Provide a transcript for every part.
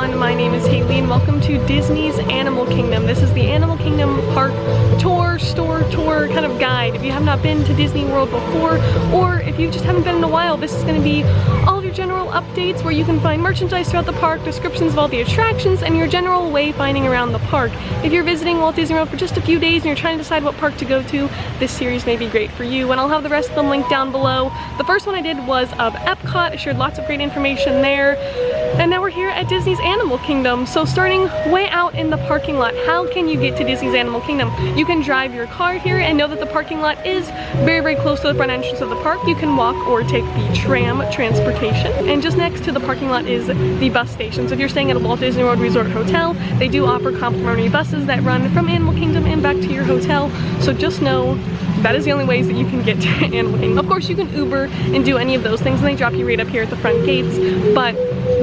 everyone, my name is Hailey and welcome to Disney's Animal Kingdom. This is the Animal Kingdom park tour, store tour kind of guide. If you have not been to Disney World before, or if you just haven't been in a while, this is going to be all of your general updates where you can find merchandise throughout the park, descriptions of all the attractions, and your general wayfinding around the park. If you're visiting Walt Disney World for just a few days and you're trying to decide what park to go to, this series may be great for you, and I'll have the rest of them linked down below. The first one I did was of Epcot. I shared lots of great information there. And now we're here at Disney's Animal Kingdom. So starting way out in the parking lot, how can you get to Disney's Animal Kingdom? You can drive your car here and know that the parking lot is very, very close to the front entrance of the park. You can walk or take the tram transportation. And just next to the parking lot is the bus station. So if you're staying at a Walt Disney World Resort hotel, they do offer complimentary buses that run from Animal Kingdom and back to your hotel. So just know that is the only ways that you can get to Animal Kingdom. Of course, you can Uber and do any of those things, and they drop you right up here at the front gates, but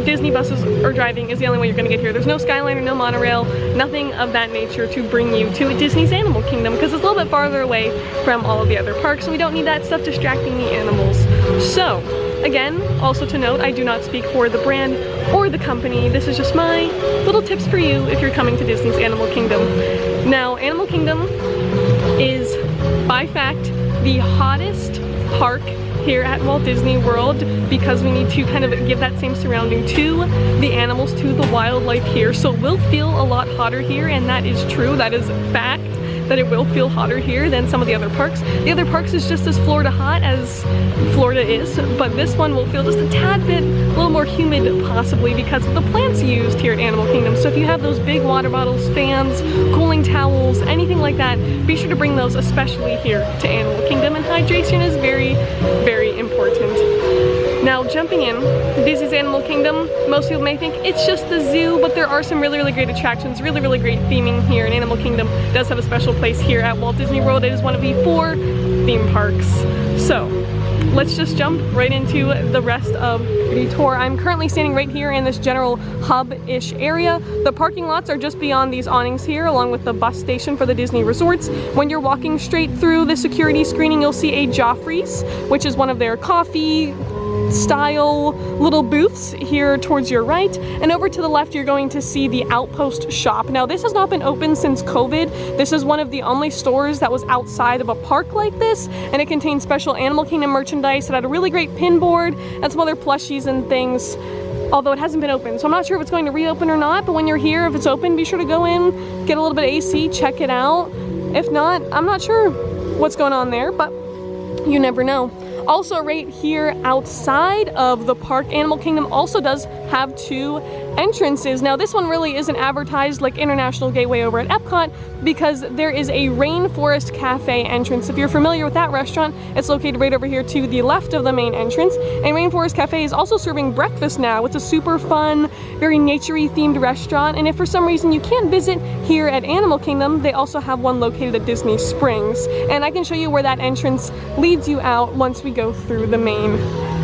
Disney buses or driving is the only way you're going to get here. There's no Skyliner, no monorail, nothing of that nature to bring you to Disney's Animal Kingdom because it's a little bit farther away from all of the other parks, and we don't need that stuff distracting the animals. So, again, also to note, I do not speak for the brand or the company. This is just my little tips for you if you're coming to Disney's Animal Kingdom. Now, Animal Kingdom is, by fact, the hottest park here at Walt Disney World because we need to kind of give that same surrounding to the animals, to the wildlife here. So it will feel a lot hotter here, and that is true. That is fact, that it will feel hotter here than some of the other parks. The other parks is just as Florida hot as Florida is, but this one will feel just a tad bit, a little more humid possibly because of the plants used here at Animal Kingdom. So if you have those big water bottles, fans, cooling towels, anything like that, be sure to bring those, especially here to Animal Kingdom. And hydration is very, very important. Now, jumping in, Disney's Animal Kingdom, most people may think it's just the zoo, but there are some really, really great attractions, really, really great theming here, and Animal Kingdom does have a special place here at Walt Disney World. It is one of the 4 theme parks. So, let's just jump right into the rest of the tour. I'm currently standing right here in this general hub-ish area. The parking lots are just beyond these awnings here, along with the bus station for the Disney resorts. When you're walking straight through the security screening, you'll see a Joffrey's, which is one of their coffee style little booths here towards your right, and over to the left you're going to see the Outpost shop. Now, this has not been open since COVID. This is one of the only stores that was outside of a park like this, and it contains special Animal Kingdom merchandise. It had a really great pin board and some other plushies and things, although it hasn't been open. So I'm not sure if it's going to reopen or not, but when you're here, if it's open, be sure to go in, get a little bit of AC, check it out. If not, I'm not sure what's going on there, but you never know. Also, right here outside of the park, Animal Kingdom also does have 2 entrances. Now, this one really isn't advertised like International Gateway over at Epcot because there is a Rainforest Cafe entrance. If you're familiar with that restaurant, it's located right over here to the left of the main entrance. And Rainforest Cafe is also serving breakfast now. It's a super fun, very nature-y themed restaurant. And if for some reason you can't visit here at Animal Kingdom, they also have one located at Disney Springs. And I can show you where that entrance leads you out once we go through the main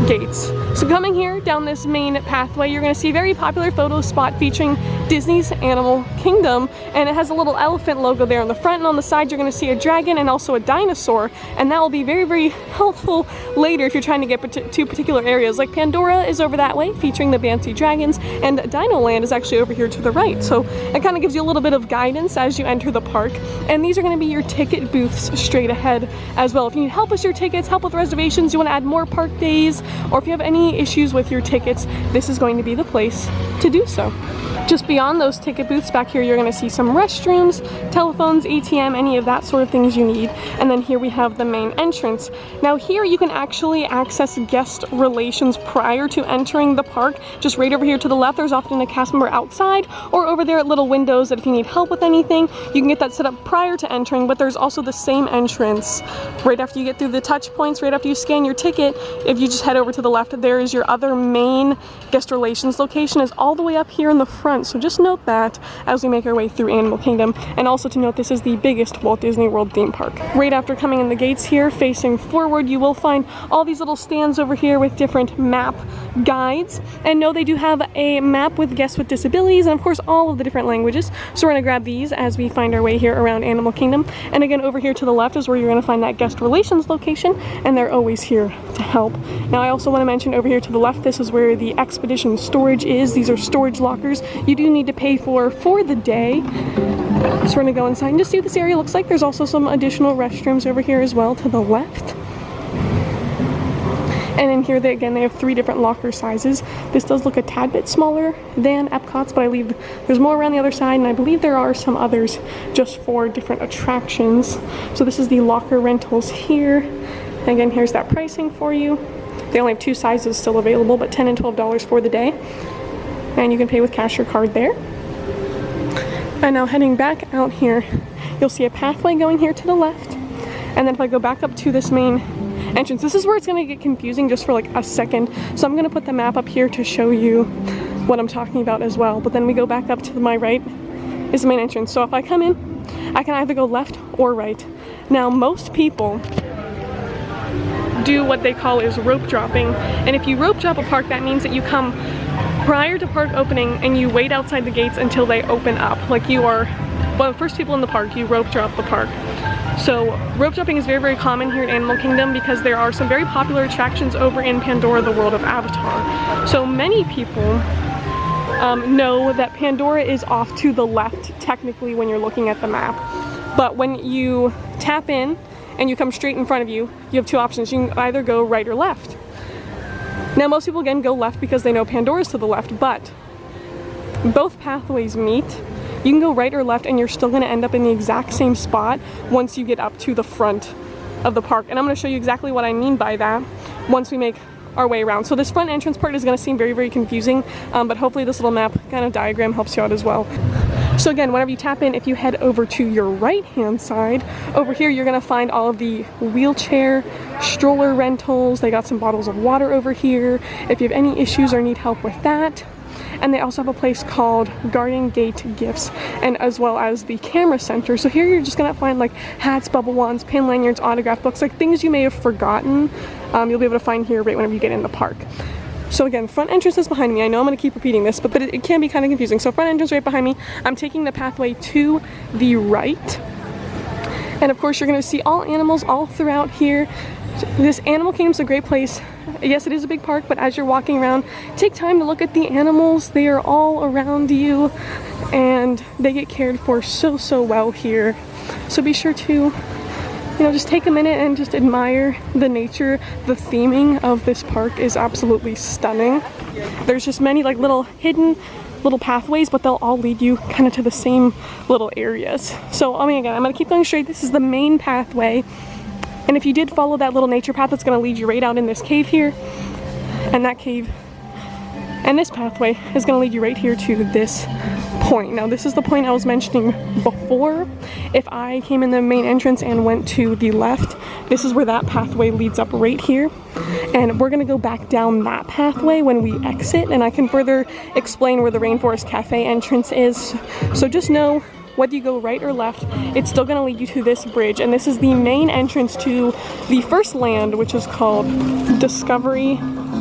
gates. So coming here down this main pathway, you're going to see a very popular photo spot featuring Disney's Animal Kingdom, and it has a little elephant logo there on the front, and on the side you're going to see a dragon and also a dinosaur, and that will be very, very helpful later if you're trying to get to particular areas. Like Pandora is over that way featuring the Bancy dragons, and DinoLand is actually over here to the right, so it kind of gives you a little bit of guidance as you enter the park. And these are going to be your ticket booths straight ahead as well. If you need help with your tickets, help with reservations, you want to add more park days, or if you have any issues with your tickets, this is going to be the place to do so. Just beyond those ticket booths back here, you're going to see some restrooms, telephones, ATM, any of that sort of things you need. And then here we have the main entrance. Now here you can actually access guest relations prior to entering the park. Just right over here to the left, there's often a cast member outside, or over there at little windows that if you need help with anything, you can get that set up prior to entering. But there's also the same entrance right after you get through the touch points, right after you scan your ticket. If you just head over to the left, there is your other main guest relations location, is all the way up here in the front. So just note that as we make our way through Animal Kingdom. And also to note, this is the biggest Walt Disney World theme park. Right after coming in the gates here, facing forward, you will find all these little stands over here with different map guides. And no, they do have a map with guests with disabilities, and of course all of the different languages. So we're going to grab these as we find our way here around Animal Kingdom. And again, over here to the left is where you're going to find that guest relations location, and they're always here to help. Now, I also want to mention over here to the left, this is where the expedition storage is. These are their storage lockers. You do need to pay for the day. So we're gonna go inside and just see what this area looks like. There's also some additional restrooms over here as well to the left. And in here, they have 3 different locker sizes. This does look a tad bit smaller than Epcot's, but I believe there's more around the other side, and I believe there are some others just for different attractions. So this is the locker rentals here. And again, here's that pricing for you. They only have 2 sizes still available, but $10 and $12 for the day. And you can pay with cash or card there. And now heading back out here, you'll see a pathway going here to the left. And then if I go back up to this main entrance, this is where it's going to get confusing just for like a second. So I'm going to put the map up here to show you what I'm talking about as well. But then we go back up to my right is the main entrance. So if I come in, I can either go left or right. Now most people do what they call is rope dropping. And if you rope drop a park, that means that you come prior to park opening and you wait outside the gates until they open up. Like you are one of the first people in the park, you rope drop the park. So rope dropping is very, very common here in Animal Kingdom because there are some very popular attractions over in Pandora, the world of Avatar. So many people know that Pandora is off to the left, technically, when you're looking at the map. But when you tap in and you come straight in front of you, you have 2 options. You can either go right or left. Now most people again go left because they know Pandora's to the left, but both pathways meet. You can go right or left and you're still going to end up in the exact same spot once you get up to the front of the park. And I'm going to show you exactly what I mean by that once we make our way around. So this front entrance part is going to seem very, very confusing, but hopefully this little map kind of diagram helps you out as well. So again, whenever you tap in, if you head over to your right hand side, over here you're going to find all of the wheelchair, stroller rentals. They got some bottles of water over here if you have any issues or need help with that. And they also have a place called Garden Gate Gifts, and as well as the camera center. So here you're just gonna find like hats, bubble wands, pin lanyards, autograph books, like things you may have forgotten. You'll be able to find here right whenever you get in the park. So again, front entrance is behind me. I know I'm gonna keep repeating this, but it can be kind of confusing. So front entrance right behind me. I'm taking the pathway to the right. And of course you're gonna see all animals all throughout here. This Animal Kingdom is a great place. Yes, it is a big park, but as you're walking around, take time to look at the animals. They are all around you and they get cared for so, so well here. So be sure to, just take a minute and just admire the nature. The theming of this park is absolutely stunning. There's just many like little hidden little pathways, but they'll all lead you kind of to the same little areas. So, again, I'm gonna keep going straight. This is the main pathway. And if you did follow that little nature path, it's going to lead you right out in this cave here. And that cave and this pathway is going to lead you right here to this point. Now this is the point I was mentioning before. If I came in the main entrance and went to the left, this is where that pathway leads up right here. And we're going to go back down that pathway when we exit. And I can further explain where the Rainforest Cafe entrance is. So just know, whether you go right or left, it's still going to lead you to this bridge. And this is the main entrance to the first land, which is called Discovery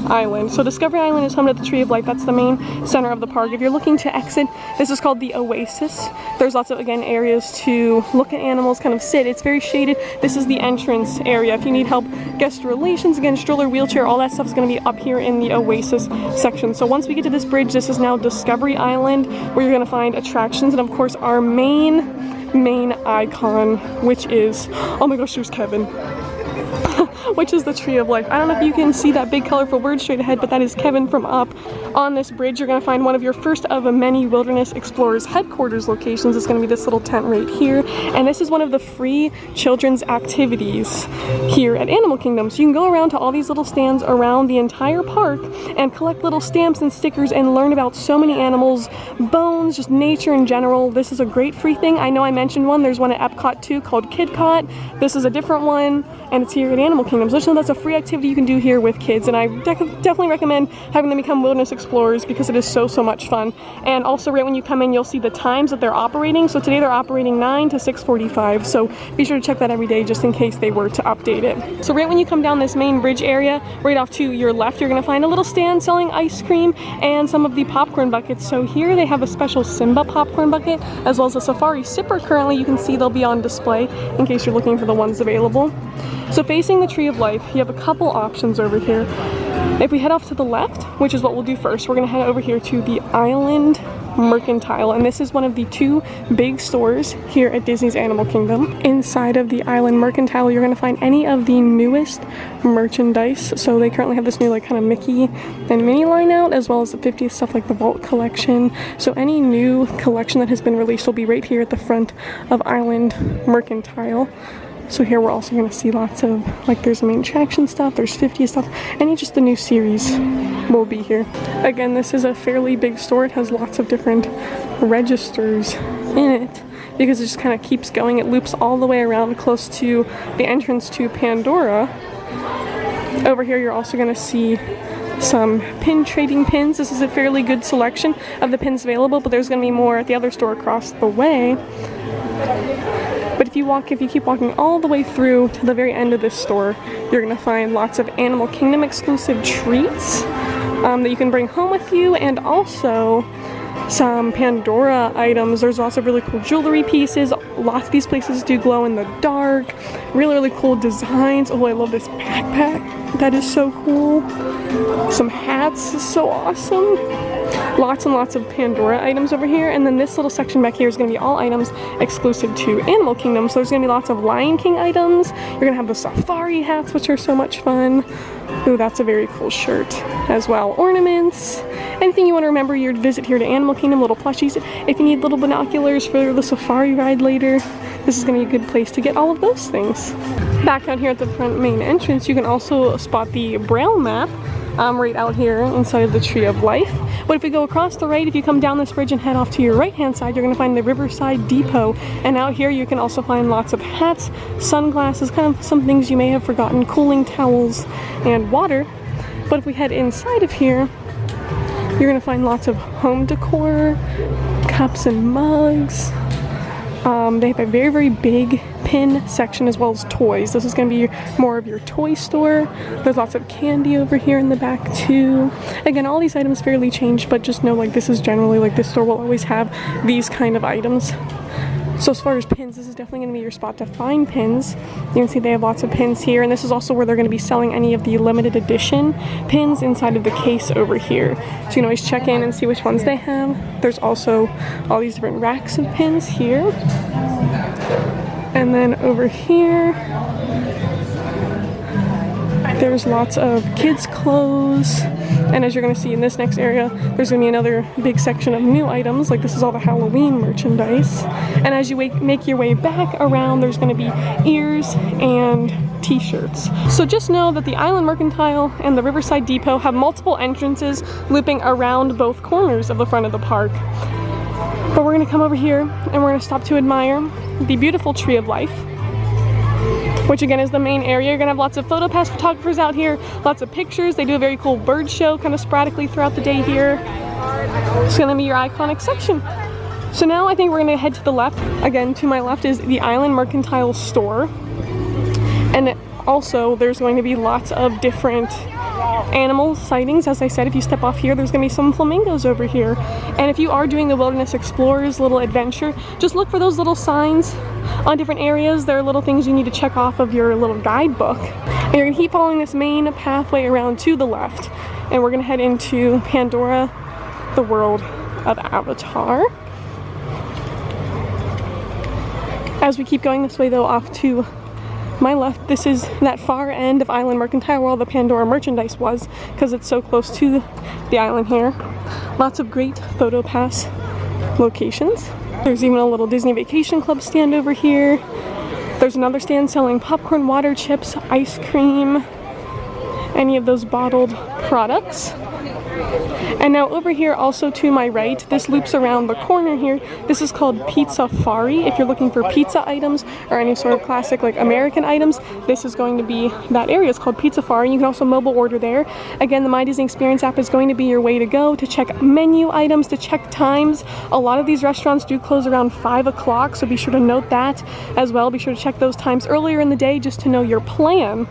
Island. So Discovery Island is home to the Tree of Life. That's the main center of the park. If you're looking to exit, this is called the Oasis. There's lots of, again, areas to look at animals, kind of sit. It's very shaded. This is the entrance area. If you need help, guest relations, again, stroller, wheelchair, all that stuff is going to be up here in the Oasis section. So once we get to this bridge, this is now Discovery Island, where you're going to find attractions and, of course, our main icon, which is, oh my gosh, there's Kevin. Which is the Tree of Life. I don't know if you can see that big colorful bird straight ahead, but that is Kevin from Up. On this bridge, you're going to find one of your first of many Wilderness Explorers headquarters locations. It's going to be this little tent right here. And this is one of the free children's activities here at Animal Kingdom. So you can go around to all these little stands around the entire park and collect little stamps and stickers and learn about so many animals, bones, just nature in general. This is a great free thing. I know I mentioned one. There's one at Epcot too called KidCot. This is a different one, and it's here at Animal Kingdom. So just know that's a free activity you can do here with kids, and I definitely recommend having them become Wilderness Explorers because it is so, so much fun. And also right when you come in, you'll see the times that they're operating. So today they're operating 9 to 6:45, so be sure to check that every day just in case they were to update it. So right when you come down this main bridge area, right off to your left, you're going to find a little stand selling ice cream and some of the popcorn buckets. So here they have a special Simba popcorn bucket as well as a Safari Sipper. Currently you can see they'll be on display in case you're looking for the ones available. So facing the Tree of Life, you have a couple options over here. If we head off to the left, which is what we'll do first, we're gonna head over here to the Island Mercantile, and this is one of the 2 big stores here at Disney's Animal Kingdom. Inside of the Island Mercantile, you're gonna find any of the newest merchandise. So they currently have this new like kind of Mickey and Minnie line out, as well as the 50th stuff like the Vault collection. So any new collection that has been released will be right here at the front of Island Mercantile. So here we're also going to see lots of, like, there's the main attraction stuff, there's 50 stuff, and just the new series will be here. Again, this is a fairly big store. It has lots of different registers in it because it just kind of keeps going. It loops all the way around close to the entrance to Pandora. Over here you're also going to see some pin trading pins. This is a fairly good selection of the pins available, but there's going to be more at the other store across the way. But if you keep walking all the way through to the very end of this store, you're going to find lots of Animal Kingdom exclusive treats that you can bring home with you, and also some Pandora items. There's lots of really cool jewelry pieces. Lots of these places do glow in the dark. Really, really cool designs. Oh, I love this backpack. That is so cool. Some hats is so awesome. Lots and lots of Pandora items over here, and then this little section back here is going to be all items exclusive to Animal Kingdom. So there's going to be lots of Lion King items. You're going to have the safari hats, which are so much fun. Ooh, that's a very cool shirt as well. Ornaments, anything you want to remember your visit here to Animal Kingdom, little plushies. If you need little binoculars for the safari ride later, this is going to be a good place to get all of those things. Back out here at the front main entrance, you can also spot the Braille map right out here inside of the Tree of Life. But if we go across the right, if you come down this bridge and head off to your right hand side, you're going to find the Riverside Depot. And out here you can also find lots of hats, sunglasses, kind of some things you may have forgotten, cooling towels, and water. But if we head inside of here, you're going to find lots of home decor, cups and mugs. They have a very, very big pin section as well as toys. This is going to be more of your toy store. There's lots of candy over here in the back too. Again, all these items fairly change, but just know like this is generally like this store will always have these kind of items. So as far as pins, this is definitely going to be your spot to find pins. You can see they have lots of pins here, and this is also where they're going to be selling any of the limited edition pins inside of the case over here. So you can always check in and see which ones they have. There's also all these different racks of pins here. And then over here, there's lots of kids' clothes. And as you're going to see in this next area, there's going to be another big section of new items. Like this is all the Halloween merchandise. And as you make your way back around, there's going to be ears and t-shirts. So just know that the Island Mercantile and the Riverside Depot have multiple entrances looping around both corners of the front of the park. But we're going to come over here and we're going to stop to admire the beautiful Tree of Life, which again is the main area. You're gonna have lots of PhotoPass photographers out here, lots of pictures. They do a very cool bird show kind of sporadically throughout the day here. It's gonna be your iconic section. So now I think we're gonna head to the left. Again, to my left is the Island Mercantile store. And also there's going to be lots of different animal sightings. As I said, if you step off here, there's gonna be some flamingos over here. And if you are doing the Wilderness Explorers little adventure, just look for those little signs on different areas. There are little things you need to check off of your little guidebook. And you're gonna keep following this main pathway around to the left. And we're gonna head into Pandora, the world of Avatar. As we keep going this way though, off to my left, this is that far end of Island Mercantile where all the Pandora merchandise was, because it's so close to the island here. Lots of great PhotoPass locations. There's even a little Disney Vacation Club stand over here. There's another stand selling popcorn, water, chips, ice cream, any of those bottled products. And now over here, also to my right, this loops around the corner here. This is called Pizza Fari. If you're looking for pizza items or any sort of classic like American items, this is going to be that area. It's called Pizza Fari. You can also mobile order there. Again, the My Disney Experience app is going to be your way to go to check menu items, to check times. A lot of these restaurants do close around 5 o'clock, so be sure to note that as well. Be sure to check those times earlier in the day just to know your plan.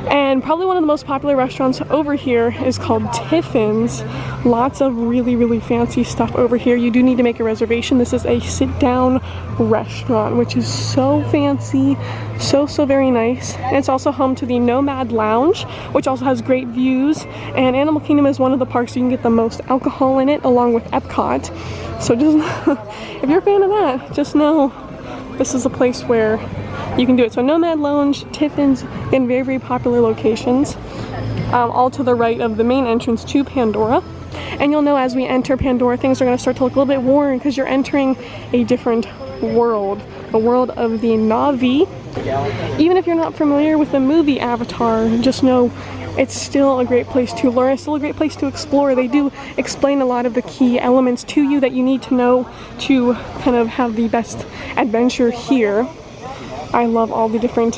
And probably one of the most popular restaurants over here is called Tiffin's. Lots of really, really fancy stuff over here. You do need to make a reservation. This is a sit-down restaurant, which is so fancy, so very nice. And it's also home to the Nomad Lounge, which also has great views. And Animal Kingdom is one of the parks you can get the most alcohol in it, along with Epcot. So just, if you're a fan of that, just know this is a place where you can do it. So Nomad Lounge, Tiffin's, in very, very popular locations, all to the right of the main entrance to Pandora. And you'll know as we enter Pandora, things are going to start to look a little bit worn because you're entering a different world, the world of the Na'vi. Even if you're not familiar with the movie Avatar, just know it's still a great place to learn. It's still a great place to explore. They do explain a lot of the key elements to you that you need to know to kind of have the best adventure here. I love all the different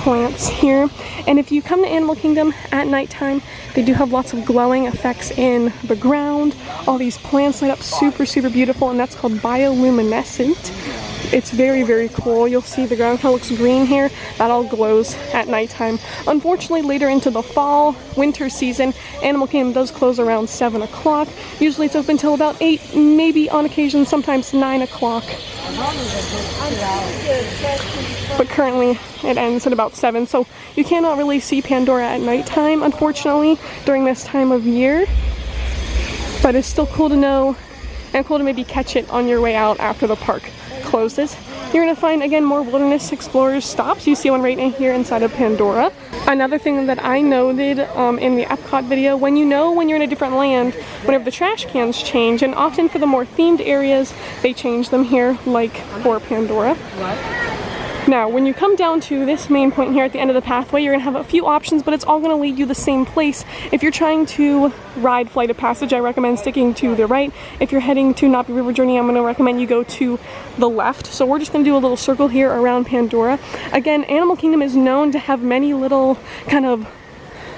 plants here. And if you come to Animal Kingdom at nighttime, they do have lots of glowing effects in the ground. All these plants light up super beautiful, and that's called bioluminescent. It's very, very cool. You'll see the ground kind of looks green here. That all glows at nighttime. Unfortunately, later into the fall, winter season, Animal Kingdom does close around 7 o'clock. Usually it's open till about 8, maybe on occasion, sometimes 9 o'clock. But currently it ends at about 7, so you cannot really see Pandora at nighttime, unfortunately, during this time of year. But it's still cool to know, and cool to maybe catch it on your way out after the park closes. You're going to find, again, more Wilderness Explorers stops. You see one right in here inside of Pandora. Another thing that I noted in the Epcot video, when you're in a different land, whenever the trash cans change, and often for the more themed areas, they change them here, like for Pandora. Now, when you come down to this main point here at the end of the pathway, you're going to have a few options, but it's all going to lead you the same place. If you're trying to ride Flight of Passage, I recommend sticking to the right. If you're heading to Na'vi River Journey, I'm going to recommend you go to the left. So we're just going to do a little circle here around Pandora. Again, Animal Kingdom is known to have many little kind of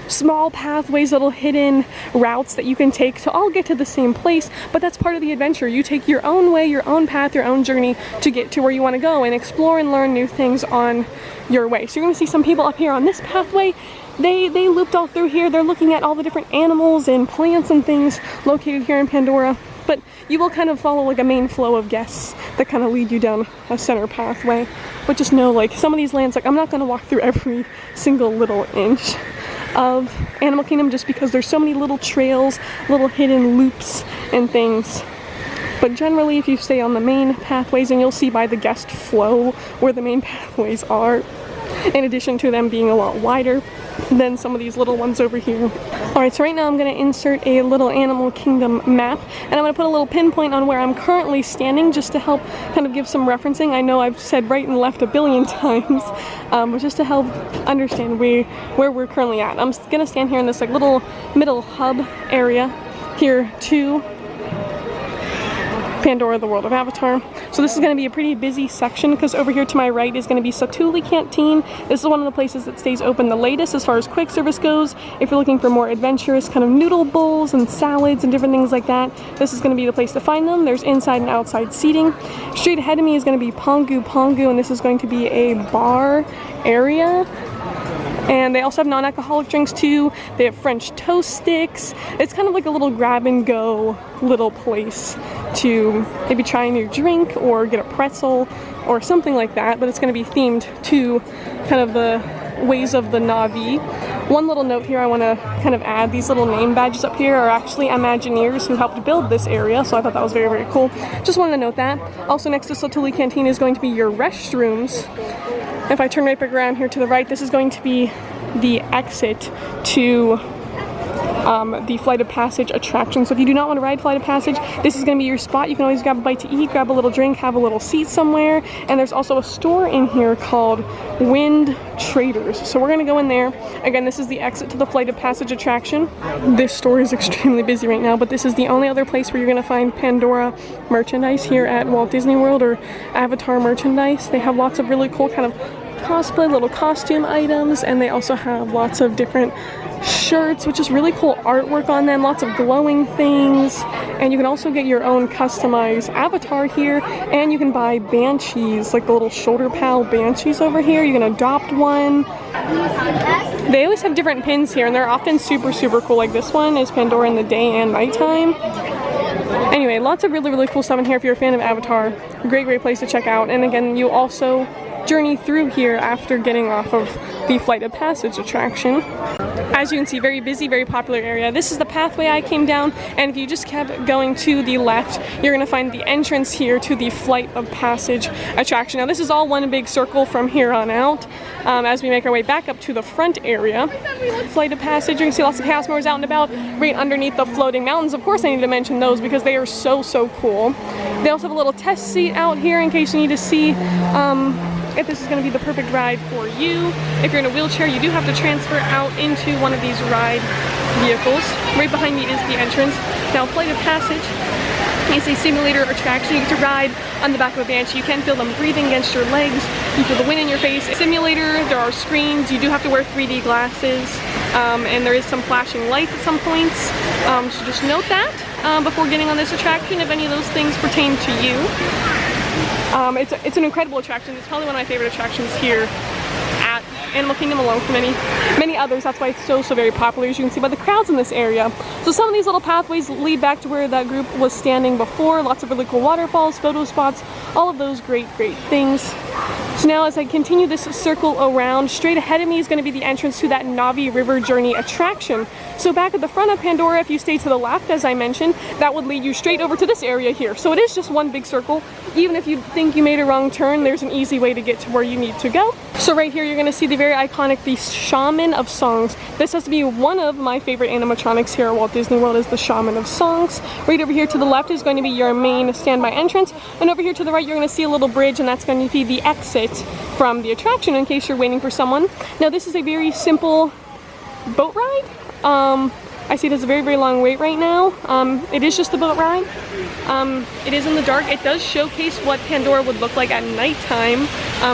small pathways, little hidden routes that you can take to all get to the same place, but that's part of the adventure. You take your own way, your own path, your own journey to get to where you want to go and explore and learn new things on your way. So you're going to see some people up here on this pathway. They looped all through here. They're looking at all the different animals and plants and things located here in Pandora, but you will kind of follow like a main flow of guests that kind of lead you down a center pathway. But just know, like, some of these lands, like, I'm not going to walk through every single little inch of Animal Kingdom just because there's so many little trails, little hidden loops and things. But generally, if you stay on the main pathways, and you'll see by the guest flow where the main pathways are, in addition to them being a lot wider than some of these little ones over here. Alright, so right now I'm going to insert a little Animal Kingdom map, and I'm going to put a little pinpoint on where I'm currently standing just to help kind of give some referencing. I know I've said right and left a billion times, but just to help understand where we're currently at. I'm going to stand here in this like little middle hub area here to Pandora, the World of Avatar. So this is going to be a pretty busy section because over here to my right is going to be Satuli Canteen. This is one of the places that stays open the latest as far as quick service goes. If you're looking for more adventurous kind of noodle bowls and salads and different things like that, this is going to be the place to find them. There's inside and outside seating. Straight ahead of me is going to be Pongu Pongu, and this is going to be a bar area. And they also have non-alcoholic drinks too. They have French toast sticks. It's kind of like a little grab and go little place to maybe try a new drink or get a pretzel or something like that, but it's going to be themed to kind of the ways of the Na'vi. One little note here I want to kind of add, these little name badges up here are actually Imagineers who helped build this area, so I thought that was very, very cool. Just wanted to note that. Also next to Satuli Canteen is going to be your restrooms. If I turn right back around here to the right, this is going to be the exit to the Flight of Passage attraction. So if you do not want to ride Flight of Passage, this is going to be your spot. You can always grab a bite to eat, grab a little drink, have a little seat somewhere. And there's also a store in here called Wind Traders. So we're going to go in there. Again, this is the exit to the Flight of Passage attraction. This store is extremely busy right now, but this is the only other place where you're going to find Pandora merchandise here at Walt Disney World, or Avatar merchandise. They have lots of really cool kind of cosplay, little costume items, and they also have lots of different shirts, which is really cool artwork on them, lots of glowing things, and you can also get your own customized avatar here, and you can buy banshees, like the little shoulder pal banshees over here. You can adopt one. They always have different pins here, and they're often super, super cool. Like this one is Pandora in the day and nighttime. Anyway, lots of really, really cool stuff in here if you're a fan of Avatar. Great, great place to check out. And again, you also journey through here after getting off of the Flight of Passage attraction. As you can see, very busy, very popular area. This is the pathway I came down, and if you just kept going to the left, you're going to find the entrance here to the Flight of Passage attraction. Now, this is all one big circle from here on out. As we make our way back up to the front area, Flight of Passage, you can see lots of house mowers out and about right underneath the floating mountains. Of course, I need to mention those because they are so, so cool. They also have a little test seat out here in case you need to see if this is going to be the perfect ride for you. If you're in a wheelchair, you do have to transfer out into one of these ride vehicles. Right behind me is the entrance. Now, Flight of Passage is a simulator attraction. You get to ride on the back of a banshee. You can feel them breathing against your legs. You feel the wind in your face. Simulator, there are screens. You do have to wear 3D glasses, and there is some flashing lights at some points. So just note that before getting on this attraction, if any of those things pertain to you. It's an incredible attraction. It's probably one of my favorite attractions here at Animal Kingdom, along with many others. That's why it's so, so very popular, as you can see by the crowds in this area. So some of these little pathways lead back to where that group was standing before. Lots of really cool waterfalls, photo spots, all of those great, great things. So now as I continue this circle around, straight ahead of me is going to be the entrance to that Navi River Journey attraction. So back at the front of Pandora, if you stay to the left, as I mentioned, that would lead you straight over to this area here. So it is just one big circle. Even if you think you made a wrong turn, there's an easy way to get to where you need to go. So right here, you're going to see the very iconic, the Shaman of Songs. This has to be one of my favorite animatronics here at Walt Disney World, is the Shaman of Songs. Right over here to the left is going to be your main standby entrance. And over here to the right, you're going to see a little bridge, and that's going to be the exit from the attraction in case you're waiting for someone. Now, this is a very simple boat ride. I see there's a very, very long wait right now. It is just a boat ride. It is in the dark. It does showcase what Pandora would look like at nighttime.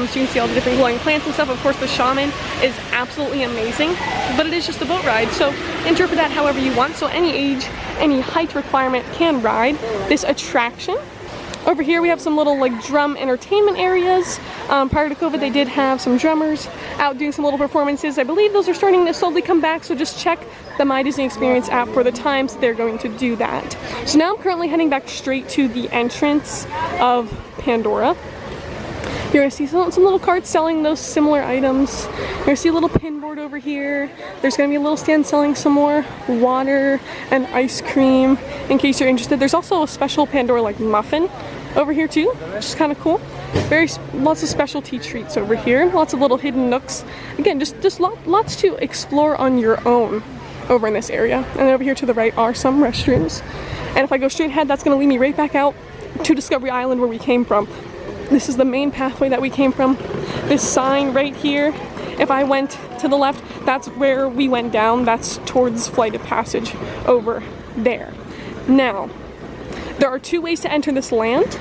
So you can see all the different glowing plants and stuff. Of course, the Shaman is absolutely amazing, but it is just a boat ride. So interpret that however you want. So any age, any height requirement can ride this attraction. Over here we have some little like drum entertainment areas. Prior to COVID, they did have some drummers out doing some little performances. I believe those are starting to slowly come back, so just check the My Disney Experience app for the times they're going to do that. So now I'm currently heading back straight to the entrance of Pandora. You're going to see some little carts selling those similar items. You're going to see a little pin board over here. There's going to be a little stand selling some more water and ice cream in case you're interested. There's also a special Pandora like muffin over here too, which is kind of cool. Lots of specialty treats over here. Lots of little hidden nooks. Again, just lots to explore on your own over in this area. And over here to the right are some restrooms. And if I go straight ahead, that's going to lead me right back out to Discovery Island where we came from. This is the main pathway that we came from. This sign right here, if I went to the left, that's where we went down. That's towards Flight of Passage over there. Now, there are two ways to enter this land.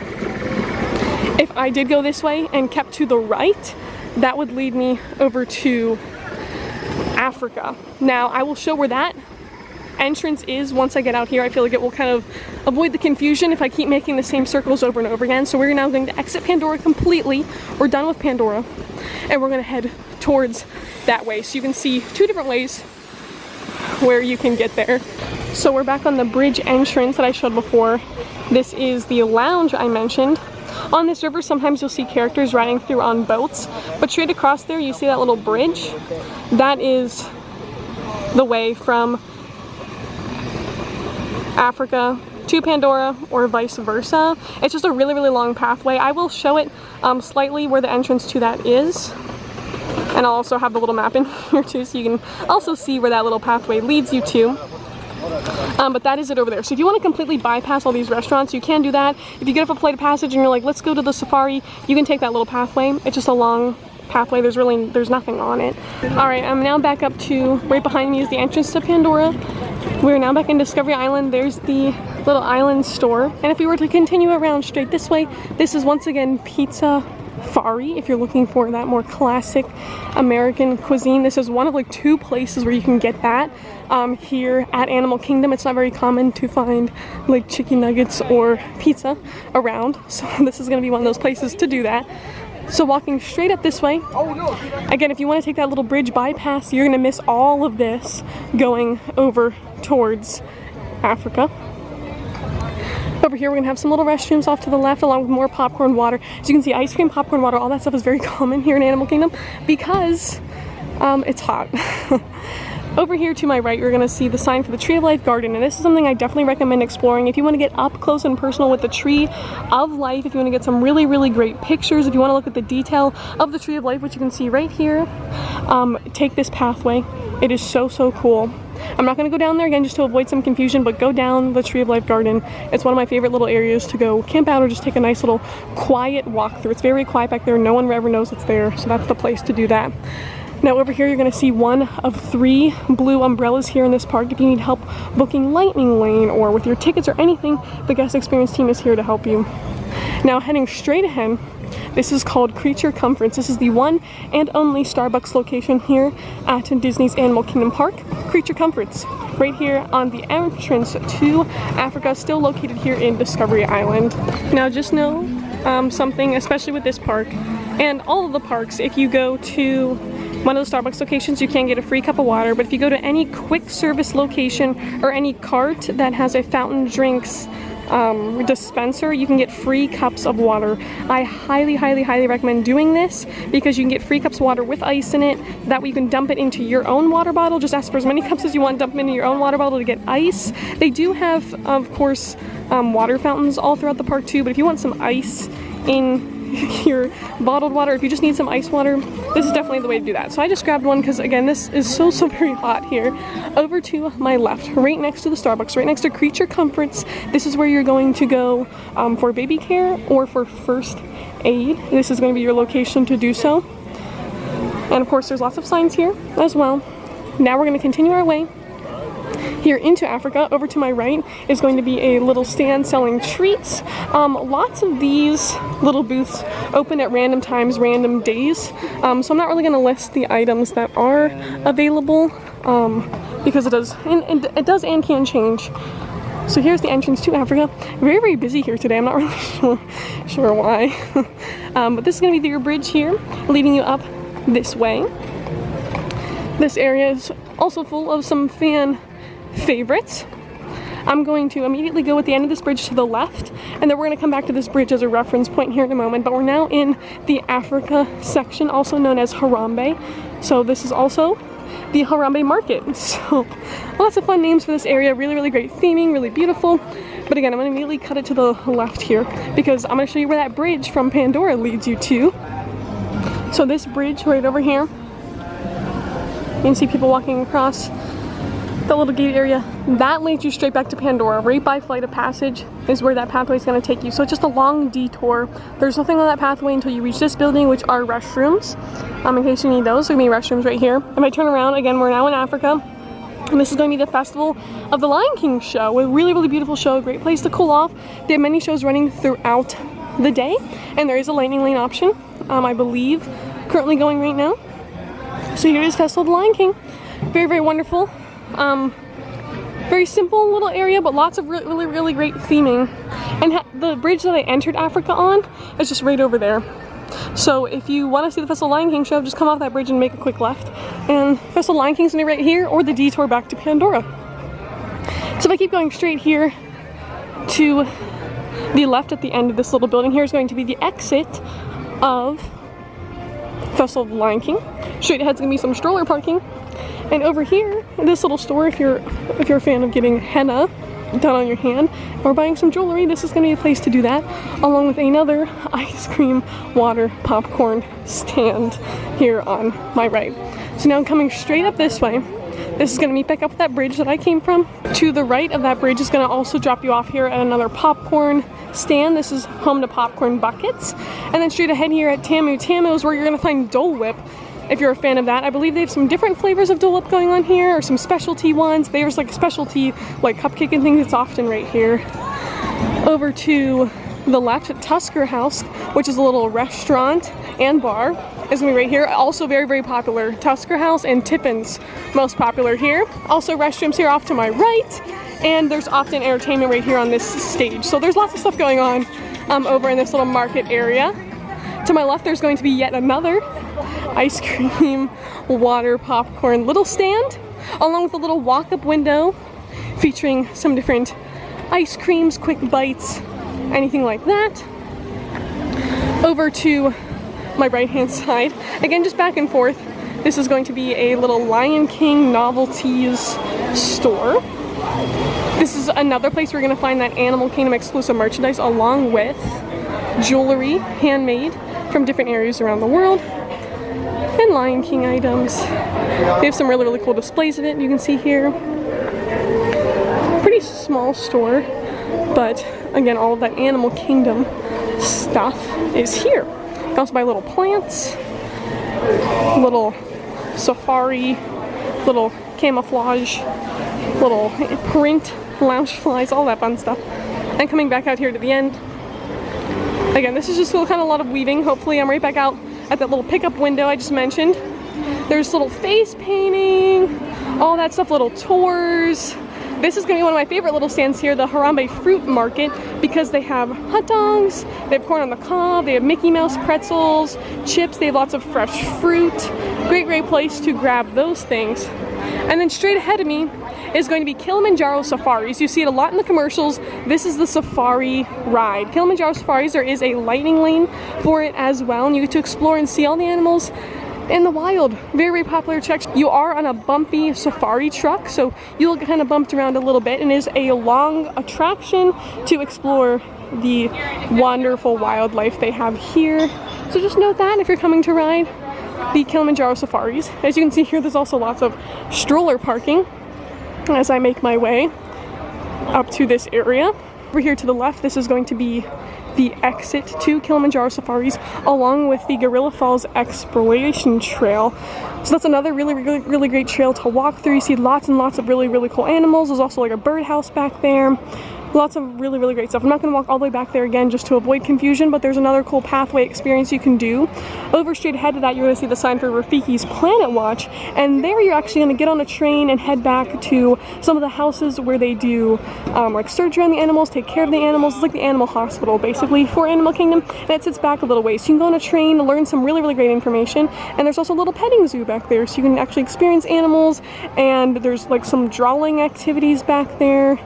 If I did go this way and kept to the right, that would lead me over to Africa. Now, I will show where that entrance is once I get out here. I feel like it will kind of avoid the confusion if I keep making the same circles over and over again. So we're now going to exit Pandora completely. We're done with Pandora, and we're going to head towards that way. So you can see two different ways where you can get there. So we're back on the bridge entrance that I showed before. This is the lounge I mentioned. On this river, sometimes you'll see characters riding through on boats, but straight across there, you see that little bridge. That is the way from Africa to Pandora or vice versa. It's just a really, really long pathway. I will show it slightly where the entrance to that is. And I'll also have the little map in here too, so you can also see where that little pathway leads you to. But that is it over there. So if you want to completely bypass all these restaurants, you can do that. If you get off a Flight of Passage and you're like, let's go to the safari, you can take that little pathway. It's just a long pathway. There's nothing on it. All right, I'm now back up to, right behind me is the entrance to Pandora. We're now back in Discovery Island. There's the little island store. And if we were to continue around straight this way, this is once again Pizza Fari if you're looking for that more classic American cuisine. This is one of like 2 places where you can get that here at Animal Kingdom. It's not very common to find like chicken nuggets or pizza around, so this is going to be one of those places to do that. So walking straight up this way, again, if you want to take that little bridge bypass, you're going to miss all of this going over towards Africa. Over here we're going to have some little restrooms off to the left, along with more popcorn, water. As you can see, ice cream, popcorn, water, all that stuff is very common here in Animal Kingdom because it's hot. Over here to my right, you're going to see the sign for the Tree of Life Garden, and this is something I definitely recommend exploring if you want to get up close and personal with the Tree of Life, if you want to get some really, really great pictures, if you want to look at the detail of the Tree of Life, which you can see right here. Take this pathway. It is so, so cool. I'm not going to go down there again just to avoid some confusion, but go down the Tree of Life Garden. It's one of my favorite little areas to go camp out or just take a nice little quiet walk through. It's very quiet back there. No one ever knows it's there, so that's the place to do that. Now over here you're going to see one of 3 blue umbrellas here in this park. If you need help booking Lightning Lane or with your tickets or anything, the guest experience team is here to help you. Now heading straight ahead, this is called Creature Comforts. This is the one and only Starbucks location here at Disney's Animal Kingdom Park. Creature Comforts, right here on the entrance to Africa, still located here in Discovery Island. Now just know something, especially with this park and all of the parks, if you go to one of the Starbucks locations, you can get a free cup of water, but if you go to any quick service location or any cart that has a fountain drinks dispenser, you can get free cups of water. I highly, highly, highly recommend doing this because you can get free cups of water with ice in it. That way you can dump it into your own water bottle. Just ask for as many cups as you want, dump them into your own water bottle to get ice. They do have, of course, water fountains all throughout the park too, but if you want some ice in your bottled water, if you just need some ice water, this is definitely the way to do that. So I just grabbed one because again, this is so very hot here. Over to my left, right next to the Starbucks, right next to Creature Comforts, this is where you're going to go for baby care or for first aid. This is going to be your location to do so. And of course there's lots of signs here as well. Now we're going to continue our way here into Africa. Over to my right is going to be a little stand selling treats. Lots of these little booths open at random times, random days. So I'm not really going to list the items that are available because it does and can change. So here's the entrance to Africa. Very, very busy here today. I'm not really sure why. But this is going to be your bridge here, leading you up this way. This area is also full of some fan favorites. I'm going to immediately go at the end of this bridge to the left, and then we're going to come back to this bridge as a reference point here in a moment, but we're now in the Africa section, also known as Harambe. So this is also the Harambe market. So lots of fun names for this area, really, really great theming, really beautiful. But again, I'm going to immediately cut it to the left here because I'm going to show you where that bridge from Pandora leads you to. So this bridge right over here, you can see people walking across the little gate area, that leads you straight back to Pandora. Right by Flight of Passage is where that pathway is going to take you. So it's just a long detour. There's nothing on that pathway until you reach this building, which are restrooms. In case you need those, there'll be restrooms right here. If I turn around, again, we're now in Africa. And this is going to be the Festival of the Lion King show. A really, really beautiful show, a great place to cool off. They have many shows running throughout the day. And there is a Lightning Lane option, I believe, currently going right now. So here is Festival of the Lion King. Very, very wonderful. Very simple little area, but lots of really, really great theming. And the bridge that I entered Africa on is just right over there. So if you want to see the Festival of the Lion King show, just come off that bridge and make a quick left. And Festival of the Lion King's gonna be right here, or the detour back to Pandora. So if I keep going straight here to the left at the end of this little building, here is going to be the exit of Festival of the Lion King. Straight ahead is gonna be some stroller parking. And over here, in this little store, if you're a fan of getting henna done on your hand or buying some jewelry, this is going to be a place to do that, along with another ice cream, water, popcorn stand here on my right. So now I'm coming straight up this way. This is going to meet back up with that bridge that I came from. To the right of that bridge is going to also drop you off here at another popcorn stand. This is home to popcorn buckets. And then straight ahead here at Tamu. Tamu is where you're going to find Dole Whip. If you're a fan of that, I believe they have some different flavors of Dole Whip going on here, or some specialty ones. There's like specialty, like cupcake and things. It's often right here. Over to the left, Tusker House, which is a little restaurant and bar, is gonna be right here. Also very, very popular. Tusker House and Tippin's, most popular here. Also restrooms here off to my right, and there's often entertainment right here on this stage. So there's lots of stuff going on over in this little market area. To my left, there's going to be yet another ice cream, water, popcorn little stand, along with a little walk-up window featuring some different ice creams, quick bites, anything like that. Over to my right-hand side, again, just back and forth, this is going to be a little Lion King novelties store. This is another place we're going to find that Animal Kingdom exclusive merchandise, along with jewelry, handmade from different areas around the world, and Lion King items. They have some really, really cool displays of it, you can see here. Pretty small store, but again, all of that Animal Kingdom stuff is here. You can also buy little plants, little safari, little camouflage, little print lounge flies, all that fun stuff. And coming back out here to the end, again, this is just kind of a lot of weaving. Hopefully I'm right back out at that little pickup window I just mentioned. There's little face painting, all that stuff, little tours. This is going to be one of my favorite little stands here, the Harambe Fruit Market, because they have hot dogs, they have corn on the cob, they have Mickey Mouse pretzels, chips, they have lots of fresh fruit. Great, great place to grab those things. And then straight ahead of me is going to be Kilimanjaro Safaris. You see it a lot in the commercials. This is the safari ride. Kilimanjaro Safaris, there is a lightning lane for it as well, and you get to explore and see all the animals in the wild. Very, very popular attraction. You are on a bumpy safari truck, so you'll get kind of bumped around a little bit, and it is a long attraction to explore the wonderful wildlife they have here. So just note that if you're coming to ride the Kilimanjaro Safaris. As you can see here, there's also lots of stroller parking as I make my way up to this area. Over here to the left, this is going to be the exit to Kilimanjaro Safaris, along with the Gorilla Falls Exploration Trail. So that's another really great trail to walk through. You see lots and lots of really, really cool animals. There's also like a birdhouse back there. Lots of really, really great stuff. I'm not going to walk all the way back there again just to avoid confusion, but there's another cool pathway experience you can do. Over straight ahead to that, you're going to see the sign for Rafiki's Planet Watch, and there you're actually going to get on a train and head back to some of the houses where they do like surgery on the animals, take care of the animals. It's like the animal hospital basically for Animal Kingdom, and it sits back a little ways. So you can go on a train, learn some really, really great information, and there's also a little petting zoo back there, so you can actually experience animals, and there's like some drawing activities back there.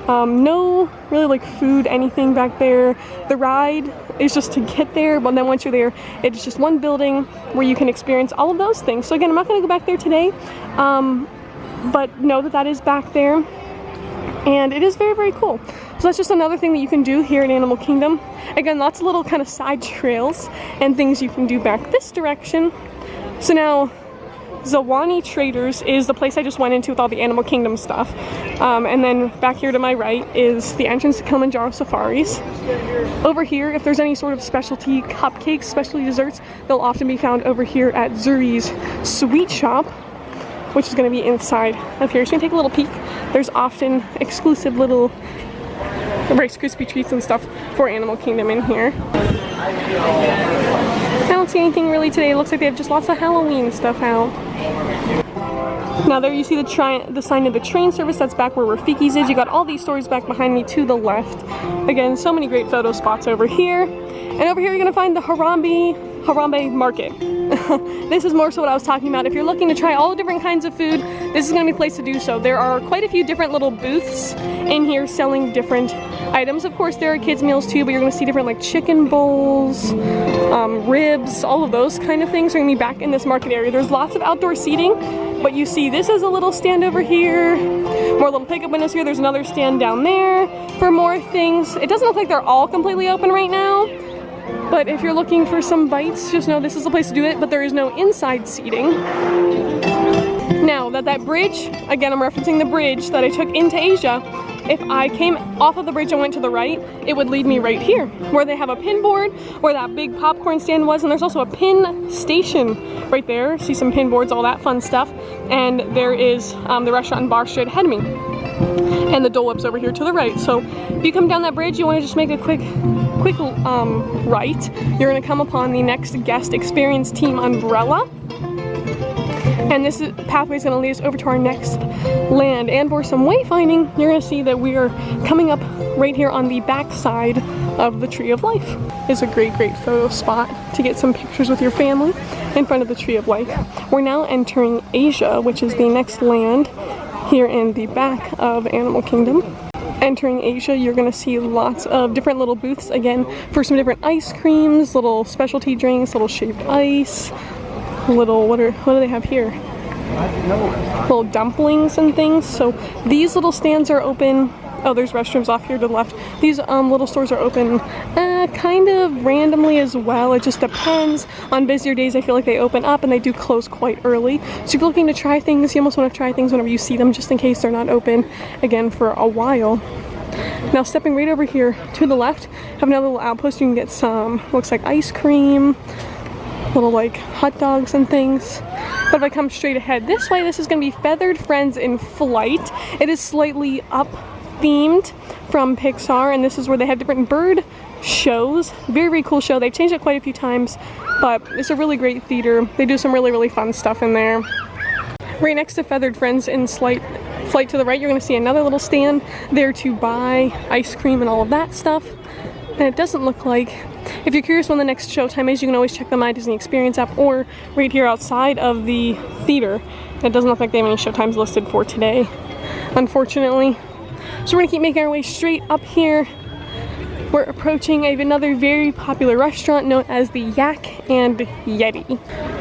No really like food, anything back there. The ride is just to get there, but then once you're there, it's just one building where you can experience all of those things. So again, I'm not going to go back there today, but know that that is back there, and it is very, very cool. So that's just another thing that you can do here in Animal Kingdom. Again, lots of little kind of side trails and things you can do back this direction. So now, Zawani Traders is the place I just went into with all the Animal Kingdom stuff. And then back here to my right is the entrance to Kilimanjaro Safaris. Over here, if there's any sort of specialty cupcakes, specialty desserts, they'll often be found over here at Zuri's Sweet Shop, which is going to be inside of here. So you can take a little peek. There's often exclusive little Rice Krispie treats and stuff for Animal Kingdom in here. I don't see anything really today. It looks like they have just lots of Halloween stuff out. Now there you see the sign of the train service. That's back where Rafiki's is. You got all these stores back behind me to the left. Again, so many great photo spots over here. And over here you're going to find the Harambe Market. This is more so what I was talking about. If you're looking to try all the different kinds of food, this is going to be a place to do so. There are quite a few different little booths in here selling different items. Of course, there are kids' meals too, but you're going to see different like chicken bowls, ribs, all of those kind of things are going to be back in this market area. There's lots of outdoor seating, but you see this is a little stand over here, more little pickup windows here. There's another stand down there for more things. It doesn't look like they're all completely open right now, but if you're looking for some bites, just know this is the place to do it, but there is no inside seating. Now, that bridge, again, I'm referencing the bridge that I took into Asia. If I came off of the bridge and went to the right, it would lead me right here, where they have a pin board, where that big popcorn stand was, and there's also a pin station right there. See some pin boards, all that fun stuff. And there is the restaurant and bar straight ahead of me. And the Dole Whip's over here to the right. So if you come down that bridge, you want to just make a quick right. You're going to come upon the next guest experience team umbrella. And this pathway is going to lead us over to our next land. And for some wayfinding, you're going to see that we are coming up right here on the back side of the Tree of Life. It's a great photo spot to get some pictures with your family in front of the Tree of Life. We're now entering Asia, which is the next land here in the back of Animal Kingdom. Entering Asia, you're going to see lots of different little booths, again, for some different ice creams, little specialty drinks, little shaved ice, little, what do they have here? Little dumplings and things. So these little stands are open. Oh, there's restrooms off here to the left. These little stores are open kind of randomly as well. It just depends. On busier days, I feel like they open up and they do close quite early. So if you're looking to try things, you almost want to try things whenever you see them, just in case they're not open again for a while. Now stepping right over here to the left, have another little outpost. You can get some, looks like ice cream, little like hot dogs and things. But if I come straight ahead this way, this is going to be Feathered Friends in Flight. It is slightly up themed from Pixar, and this is where they have different bird shows. Very cool show. They've changed it quite a few times, but it's a really great theater. They do some really fun stuff in there. Right next to Feathered Friends in Flight to the right, you're going to see another little stand there to buy ice cream and all of that stuff. And it doesn't look like, if you're curious when the next showtime is, you can always check the My Disney Experience app or right here outside of the theater. It doesn't look like they have any showtimes listed for today, unfortunately. So we're going to keep making our way straight up here. We're approaching another very popular restaurant known as the Yak and Yeti.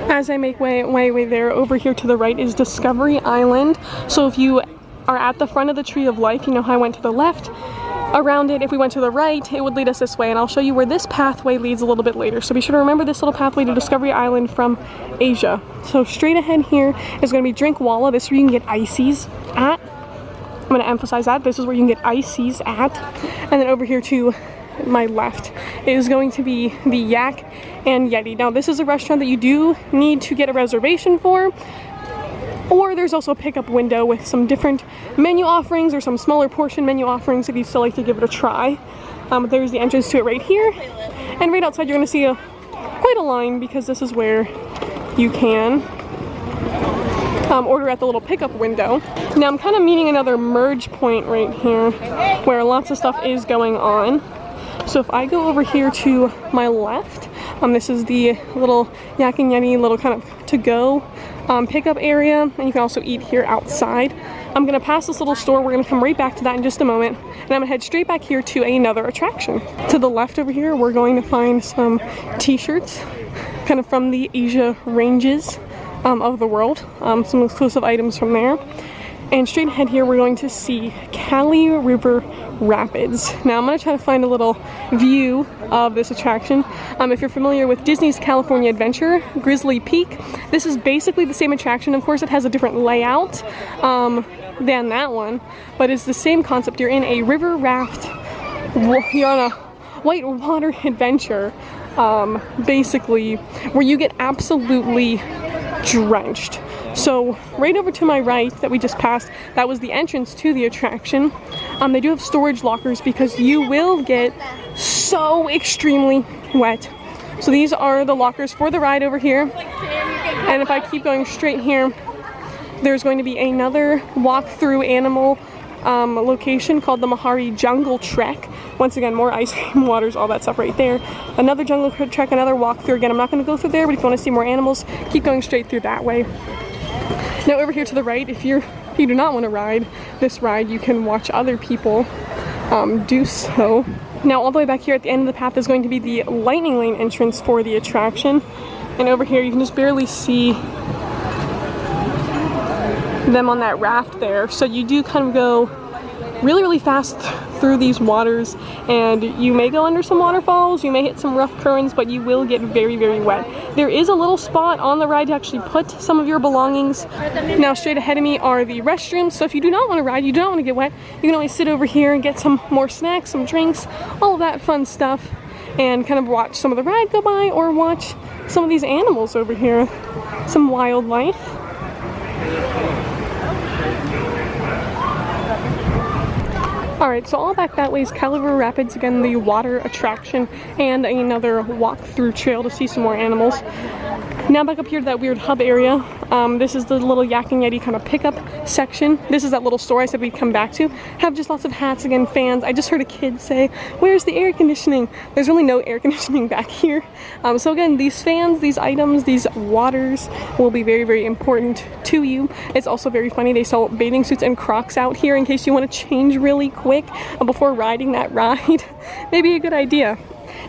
As I make my way there, over here to the right is Discovery Island. So if you are at the front of the Tree of Life, you know how I went to the left. Around it, if we went to the right, it would lead us this way, and I'll show you where this pathway leads a little bit later. So be sure to remember this little pathway to Discovery Island from Asia. So straight ahead here is going to be Drinkwalla. This is where you can get ices at. I'm going to emphasize that. This is where you can get ices at. And then over here to my left is going to be the Yak and Yeti. Now this is a restaurant that you do need to get a reservation for, or there's also a pickup window with some different menu offerings or some smaller portion menu offerings if you'd still like to give it a try. There's the entrance to it right here, and right outside you're going to see quite a line, because this is where you can order at the little pickup window. Now I'm kind of meeting another merge point right here where lots of stuff is going on. So if I go over here to my left, this is the little Yak and Yeti little kind of to-go pickup area, and you can also eat here outside. I'm going to pass this little store. We're going to come right back to that in just a moment, and I'm going to head straight back here to another attraction. To the left over here, we're going to find some t-shirts kind of from the Asia ranges of the world, some exclusive items from there. And straight ahead here, we're going to see Kali River Rapids. Now I'm going to try to find a little view of this attraction. If you're familiar with Disney's California Adventure, Grizzly Peak, this is basically the same attraction. Of course, it has a different layout than that one, but it's the same concept. You're in a river raft, you're on a whitewater adventure, basically, where you get absolutely drenched. So right over to my right that we just passed, that was the entrance to the attraction. They do have storage lockers because you will get so extremely wet. So these are the lockers for the ride over here. And if I keep going straight here, there's going to be another walk-through animal location called the Mahari Jungle Trek. Once again, more ice cream, waters, all that stuff right there. Another jungle trek, another walk-through. Again, I'm not going to go through there, but if you want to see more animals, keep going straight through that way. Now over here to the right, if you do not want to ride this ride, you can watch other people do so. Now all the way back here at the end of the path is going to be the Lightning Lane entrance for the attraction. And over here you can just barely see them on that raft there. So you do kind of go really fast through these waters, and you may go under some waterfalls, you may hit some rough currents, but you will get very wet. There is a little spot on the ride to actually put some of your belongings. Now straight ahead of me are the restrooms, so if you do not want to ride, you do not want to get wet, you can always sit over here and get some more snacks, some drinks, all of that fun stuff, and kind of watch some of the ride go by, or watch some of these animals over here, some wildlife. Alright, so all back that way is Caliver Rapids, again the water attraction, and another walk-through trail to see some more animals. Now back up here to that weird hub area. This is the little Yak and Yeti kind of pickup section. This is that little store I said we'd come back to. Have just lots of hats, again, fans. I just heard a kid say, "Where's the air conditioning?" There's really no air conditioning back here. So again, these fans, these items, these waters will be very, very important to you. It's also very funny. They sell bathing suits and Crocs out here in case you want to change really quick before riding that ride. Maybe a good idea.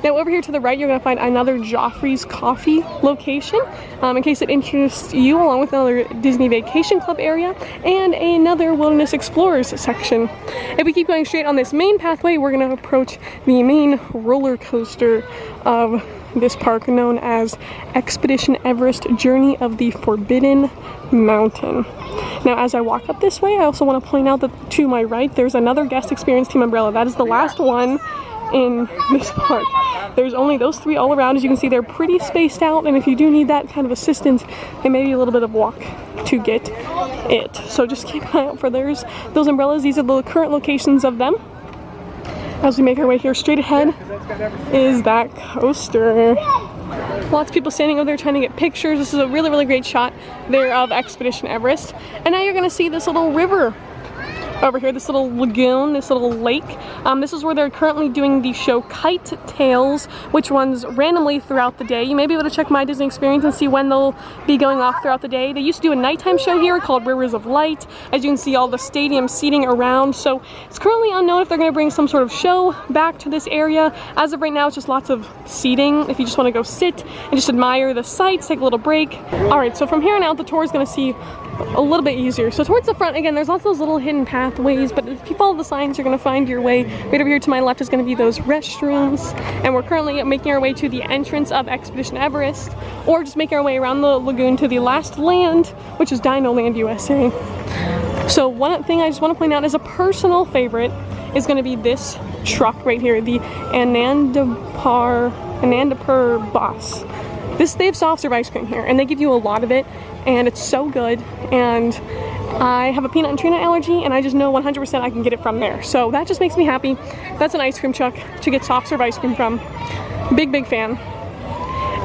Now over here to the right, you're going to find another Joffrey's Coffee location, in case it interests you, along with another Disney Vacation Club area and another Wilderness Explorers section. If we keep going straight on this main pathway, we're going to approach the main roller coaster of this park, known as Expedition Everest Journey of the Forbidden Mountain. Now as I walk up this way, I also want to point out that to my right, there's another guest experience team umbrella. That is the last one in this park. There's only those three all around. As you can see, they're pretty spaced out, and if you do need that kind of assistance, it may be a little bit of walk to get it. So just keep an eye out for those umbrellas. These are the current locations of them. As we make our way here, straight ahead is that coaster. Lots of people standing over there trying to get pictures. This is a really, really great shot there of Expedition Everest. And now you're going to see this little river over here, this little lagoon, this little lake. This is where they're currently doing the show Kite Tales, which runs randomly throughout the day. You may be able to check My Disney Experience and see when they'll be going off throughout the day. They used to do a nighttime show here called Rivers of Light. As you can see, all the stadium seating around. So it's currently unknown if they're going to bring some sort of show back to this area. As of right now, it's just lots of seating if you just want to go sit and just admire the sights, take a little break. Alright, so from here on out, the tour is going to see a little bit easier. So towards the front, again, there's lots of those little hidden pathways, but if you follow the signs, you're going to find your way. Right over here to my left is going to be those restrooms, and we're currently making our way to the entrance of Expedition Everest, or just making our way around the lagoon to the last land, which is DinoLand USA. So one thing I just want to point out as a personal favorite is going to be this truck right here, the Anandapur bus. They have soft serve ice cream here, and they give you a lot of it, and it's so good. And I have a peanut and tree nut allergy, and I just know 100% I can get it from there. So that just makes me happy. That's an ice cream truck to get soft serve ice cream from. Big, big fan.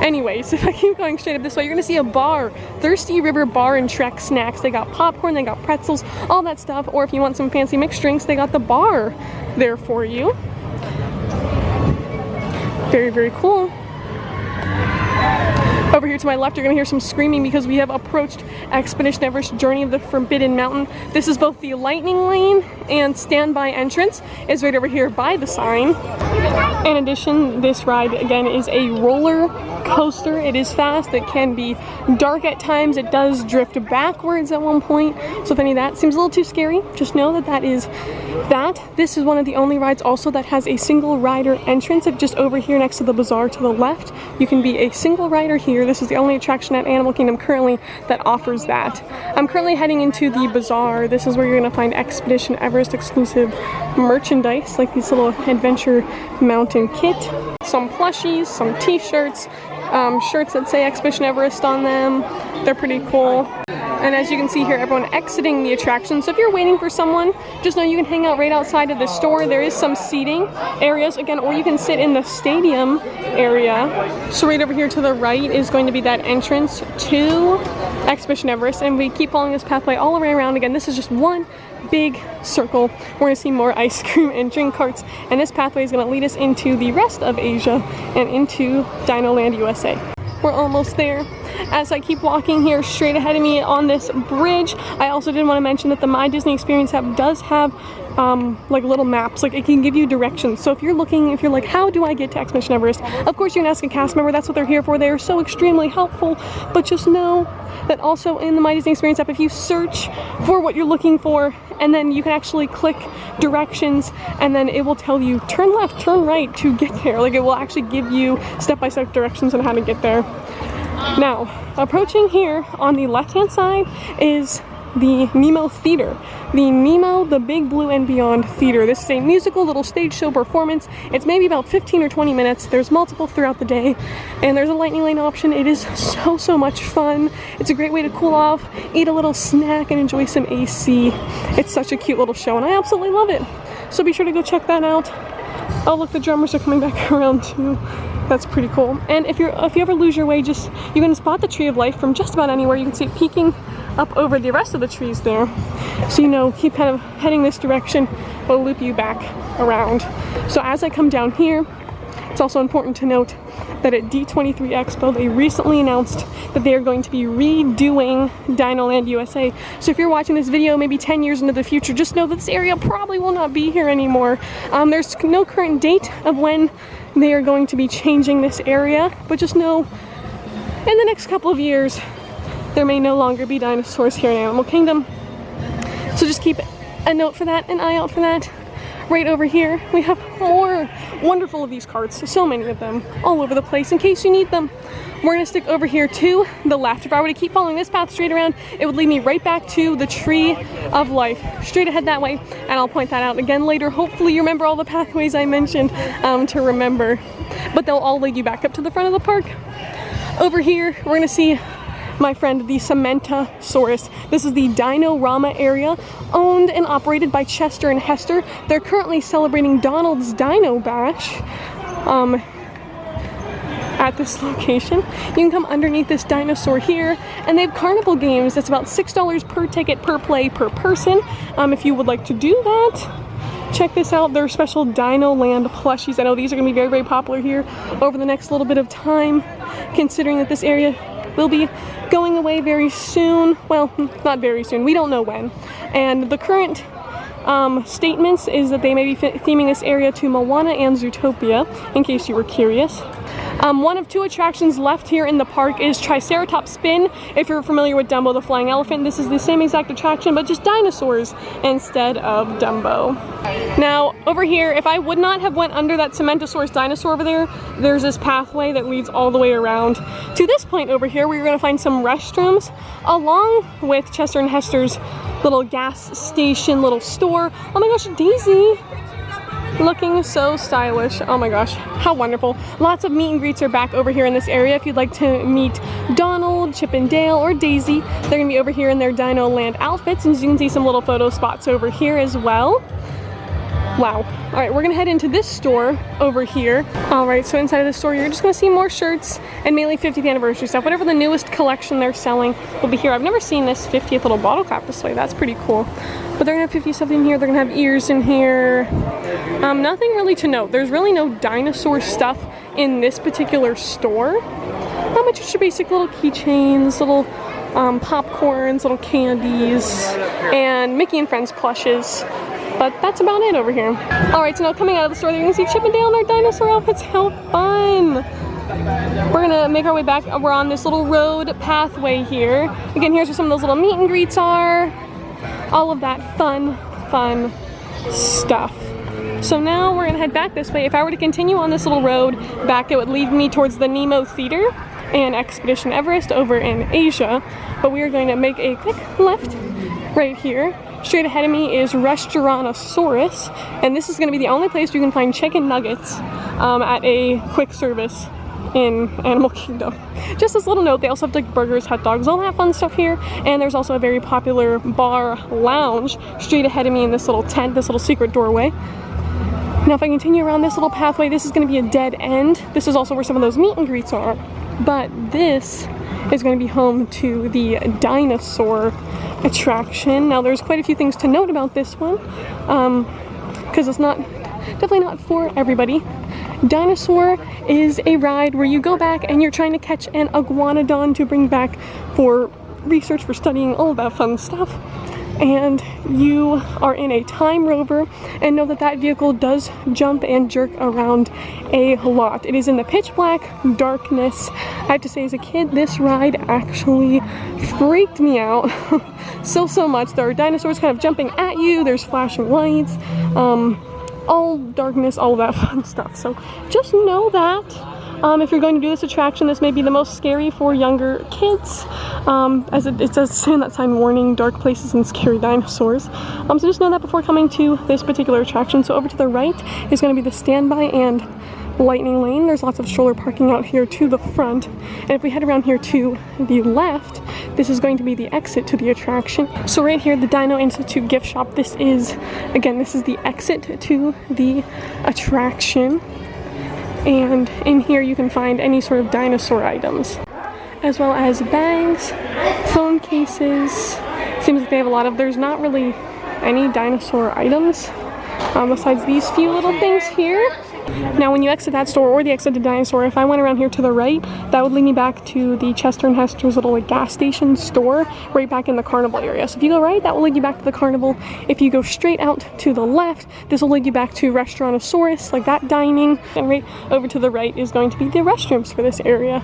Anyways, if I keep going straight up this way, you're gonna see a bar, Thirsty River Bar and Trek Snacks. They got popcorn, they got pretzels, all that stuff. Or if you want some fancy mixed drinks, they got the bar there for you. Very, very cool. Over here to my left, you're going to hear some screaming because we have approached Expedition Everest Journey of the Forbidden Mountain. This is both the lightning lane and standby entrance is right over here by the sign. In addition, this ride again is a roller coaster. It is fast. It can be dark at times. It does drift backwards at one point. So if any of that seems a little too scary, just know that that is that. This is one of the only rides also that has a single rider entrance. Just over here next to the bazaar to the left, you can be a single rider here. This is the only attraction at Animal Kingdom currently that offers that. I'm currently heading into the bazaar. This is where you're going to find Expedition Everest exclusive merchandise, like these little Adventure Mountain kit, some plushies, some t-shirts, shirts that say Expedition Everest on them. They're pretty cool. And as you can see here, everyone exiting the attraction. So if you're waiting for someone, just know you can hang out right outside of the store. There is some seating areas, again, or you can sit in the stadium area. So right over here to the right is going to be that entrance to Expedition Everest. And we keep following this pathway all the way around. Again, this is just one big circle. We're going to see more ice cream and drink carts. And this pathway is going to lead us into the rest of Asia and into DinoLand USA. We're almost there. As I keep walking here straight ahead of me on this bridge, I also did want to mention that the My Disney Experience app does have like little maps, like it can give you directions. So if you're like, how do I get to Expedition Everest? Of course you can ask a cast member, that's what they're here for. They are so extremely helpful. But just know that also in the My Disney Experience app, if you search for what you're looking for, and then you can actually click directions, and then it will tell you turn left, turn right to get there. Like it will actually give you step-by-step directions on how to get there. Now, approaching here on the left-hand side is the Nemo Theater. The Nemo, the Big Blue and Beyond Theater. This is a musical little stage show performance. It's maybe about 15 or 20 minutes. There's multiple throughout the day, and there's a lightning lane option. It is so much fun. It's a great way to cool off, eat a little snack, and enjoy some AC. It's such a cute little show, and I absolutely love it. So be sure to go check that out. Oh look, the drummers are coming back around too. That's pretty cool. And if you ever lose your way, you can spot the Tree of Life from just about anywhere. You can see it peeking up over the rest of the trees there. So you know, keep kind of heading this direction, will loop you back around. So as I come down here, it's also important to note that at D23 Expo, they recently announced that they are going to be redoing DinoLand USA. So if you're watching this video maybe 10 years into the future, just know that this area probably will not be here anymore. There's no current date of when they are going to be changing this area, but just know in the next couple of years, there may no longer be dinosaurs here in Animal Kingdom. So just keep a note for that, an eye out for that. Right over here, we have more wonderful of these carts, so many of them, all over the place in case you need them. We're gonna stick over here to the left. If I were to keep following this path straight around, it would lead me right back to the Tree of Life. Straight ahead that way, and I'll point that out again later. Hopefully you remember all the pathways I mentioned to remember, but they'll all lead you back up to the front of the park. Over here, we're gonna see my friend, the Cementosaurus. This is the Dino-Rama area, owned and operated by Chester and Hester. They're currently celebrating Donald's Dino Bash at this location. You can come underneath this dinosaur here, and they have carnival games. That's about $6 per ticket, per play, per person. If you would like to do that, check this out. They're special DinoLand plushies. I know these are gonna be very, very popular here over the next little bit of time, considering that this area will be going away very soon. Well, not very soon, we don't know when. And the current statements is that they may be theming this area to Moana and Zootopia, in case you were curious. One of two attractions left here in the park is Triceratops Spin. If you're familiar with Dumbo the Flying Elephant, this is the same exact attraction, but just dinosaurs instead of Dumbo. Now, over here, if I would not have went under that Cementosaurus dinosaur over there, there's this pathway that leads all the way around to this point over here, where you're gonna find some restrooms, along with Chester and Hester's little gas station, little store. Oh my gosh, Daisy! Looking so stylish. Oh my gosh, how wonderful. Lots of meet and greets are back over here in this area. If you'd like to meet Donald, Chip and Dale, or Daisy, they're gonna be over here in their DinoLand outfits, and as you can see, some little photo spots over here as well. Wow. All right, we're gonna head into this store over here. All right, so inside of the store, you're just gonna see more shirts and mainly 50th anniversary stuff. Whatever the newest collection they're selling will be here. I've never seen this 50th little bottle cap display. That's pretty cool. But they're gonna have 50 stuff in here. They're gonna have ears in here. Nothing really to note. There's really no dinosaur stuff in this particular store. Not much, just your basic little keychains, little popcorns, little candies, and Mickey and Friends plushes. But that's about it over here. All right, so now coming out of the store, you're gonna see Chip and Dale in their dinosaur outfits. How fun! We're gonna make our way back. We're on this little road pathway here. Again, here's where some of those little meet and greets are. All of that fun stuff. So now we're gonna head back this way. If I were to continue on this little road back, it would lead me towards the Nemo Theater and Expedition Everest over in Asia. But we are going to make a quick left right here. Straight ahead of me is Restaurantosaurus, and this is going to be the only place you can find chicken nuggets at a quick service in Animal Kingdom. Just this little note, they also have like burgers, hot dogs, all that fun stuff here, and there's also a very popular bar lounge straight ahead of me in this little tent, this little secret doorway. Now if I continue around this little pathway, this is going to be a dead end. This is also where some of those meet and greets are, but this is going to be home to the dinosaur attraction. Now there's quite a few things to note about this one, because it's definitely not for everybody. Dinosaur is a ride where you go back and you're trying to catch an iguanodon to bring back for research, for studying, all of that fun stuff. And you are in a time rover, and know that that vehicle does jump and jerk around a lot. It is in the pitch black darkness. I have to say, as a kid, this ride actually freaked me out so much. There are dinosaurs kind of jumping at you, there's flashing lights, all darkness, all that fun stuff. So just know that if you're going to do this attraction, this may be the most scary for younger kids, as it does say in that sign, warning, dark places and scary dinosaurs. So just know that before coming to this particular attraction. So over to the right is going to be the standby and Lightning Lane. There's lots of stroller parking out here to the front. And if we head around here to the left, this is going to be the exit to the attraction. So right here, the Dino Institute gift shop. This is the exit to the attraction. And in here you can find any sort of dinosaur items, as well as bags, phone cases. Seems like they have a lot of, there's not really any dinosaur items besides these few little things here. Now when you exit that store or the exit to Dinosaur, if I went around here to the right, that would lead me back to the Chester and Hester's little like gas station store right back in the carnival area. So if you go right, that will lead you back to the carnival. If you go straight out to the left, this will lead you back to Restaurantosaurus, like that dining. And right over to the right is going to be the restrooms for this area.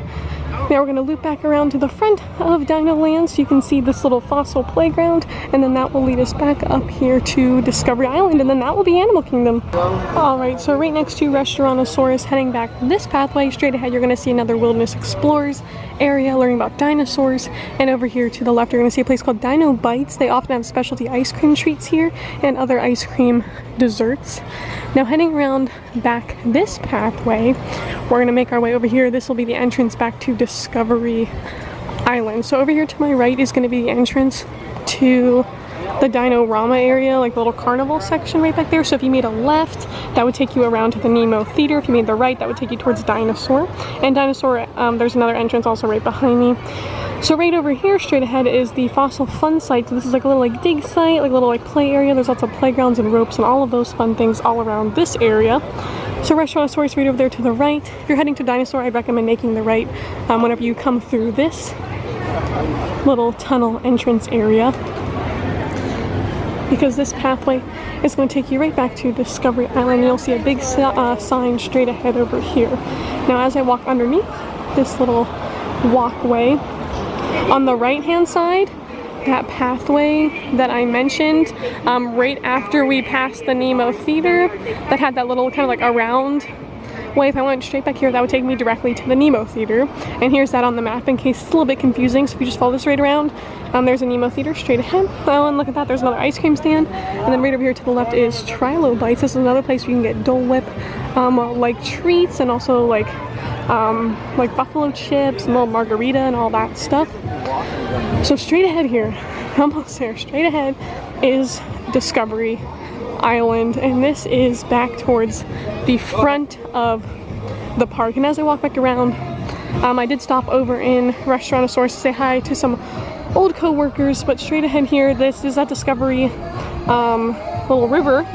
Now we're going to loop back around to the front of DinoLand so you can see this little fossil playground, and then that will lead us back up here to Discovery Island, and then that will be Animal Kingdom. Alright, so right next to Restaurantosaurus, heading back this pathway, straight ahead you're going to see another Wilderness Explorers area learning about dinosaurs, and over here to the left you're going to see a place called Dino Bites. They often have specialty ice cream treats here and other ice cream desserts. Now heading around back this pathway, we're going to make our way over here. This will be the entrance back to Discovery Island. So over here to my right is going to be the entrance to the Dino-Rama area, like the little carnival section right back there. So if you made a left, that would take you around to the Nemo Theater. If you made the right, that would take you towards Dinosaur. And Dinosaur, there's another entrance also right behind me. So right over here, straight ahead, is the Fossil Fun site. So this is like a little like dig site, like a little like play area. There's lots of playgrounds and ropes and all of those fun things all around this area. So Restaurantosaurus right over there to the right. If you're heading to Dinosaur, I'd recommend making the right whenever you come through this little tunnel entrance area, because this pathway is going to take you right back to Discovery Island. You'll see a big sign straight ahead over here. Now as I walk underneath this little walkway, on the right hand side, that pathway that I mentioned right after we passed the Nemo Theater that had that little kind of like a round way, if I went straight back here, that would take me directly to the Nemo Theater. And here's that on the map in case it's a little bit confusing. So if you just follow this right around, there's a Nemo Theater straight ahead. Oh, and look at that, there's another ice cream stand. And then right over here to the left is Trilo Bites. This is another place where you can get Dole Whip like treats, and also like buffalo chips and little margarita and all that stuff. So straight ahead here, almost there, straight ahead is Discovery Island, and this is back towards the front of the park. And as I walk back around, I did stop over in Restaurantosaurus to say hi to some old co-workers, but straight ahead here, this is at Discovery little river.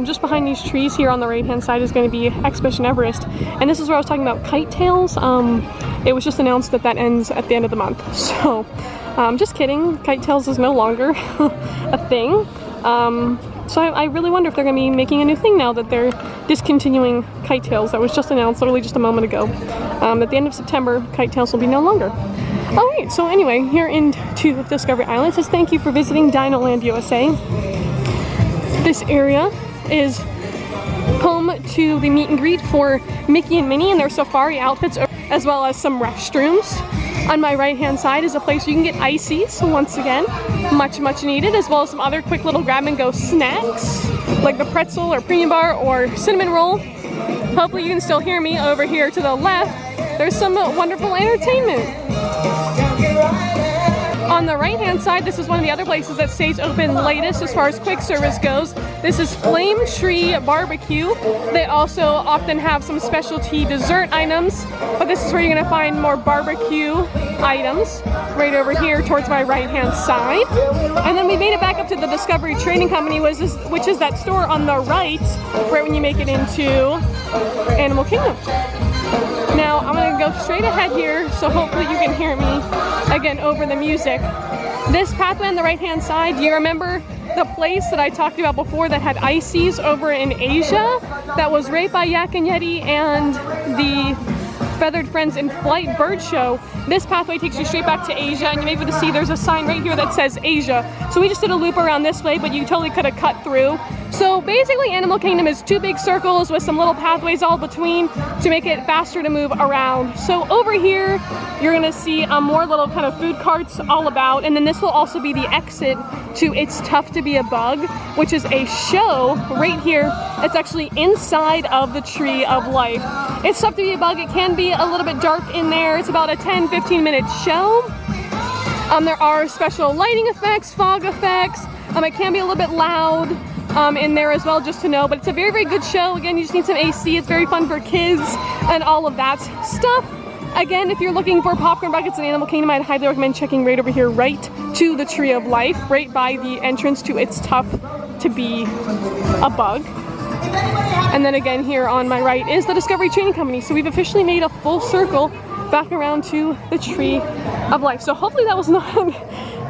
Just behind these trees here on the right hand side is going to be Expedition Everest, and this is where I was talking about kite tails. It was just announced that that ends at the end of the month, so just kidding, kite tails is no longer a thing. So I really wonder if they're going to be making a new thing now that they're discontinuing kite tails. That was just announced literally just a moment ago. At the end of September, kite tails will be no longer. Alright, so anyway, here into Discovery Island, it says thank you for visiting DinoLand USA. This area is home to the meet and greet for Mickey and Minnie and their safari outfits, as well as some restrooms. On my right hand side is a place where you can get ices, once again, much needed, as well as some other quick little grab and go snacks like the pretzel or premium bar or cinnamon roll. Hopefully you can still hear me. Over here to the left, there's some wonderful entertainment. On the right hand side, this is one of the other places that stays open latest as far as quick service goes. This is Flame Tree Barbecue. They also often have some specialty dessert items, but this is where you're going to find more barbecue items right over here towards my right hand side. And then we made it back up to the Discovery Trading Company, which is that store on the right when you make it into Animal Kingdom. Now I'm going to go straight ahead here, so hopefully you can hear me again over the music. This pathway on the right hand side, do you remember the place that I talked about before that had ices over in Asia? That was right by Yak and Yeti and the Feathered Friends in Flight bird show. This pathway takes you straight back to Asia, and you're able to see there's a sign right here that says Asia. So we just did a loop around this way, but you totally could have cut through. So basically Animal Kingdom is two big circles with some little pathways all between to make it faster to move around. So over here you're gonna see more little kind of food carts all about, and then this will also be the exit to It's Tough to Be a Bug, which is a show right here. It's actually inside of the Tree of Life. It's tough to be a bug. It can be a little bit dark in there. It's about a 10-15 minute show. There are special lighting effects, fog effects. It can be a little bit loud in there as well, just to know, but it's a very, very good show. Again, you just need some AC. It's very fun for kids and all of that stuff. Again, if you're looking for popcorn buckets in Animal Kingdom, I'd highly recommend checking right over here, right to the Tree of Life, right by the entrance to It's Tough to Be a Bug. And then again, here on my right is the Discovery Training Company. So we've officially made a full circle back around to the Tree of Life. So hopefully that was not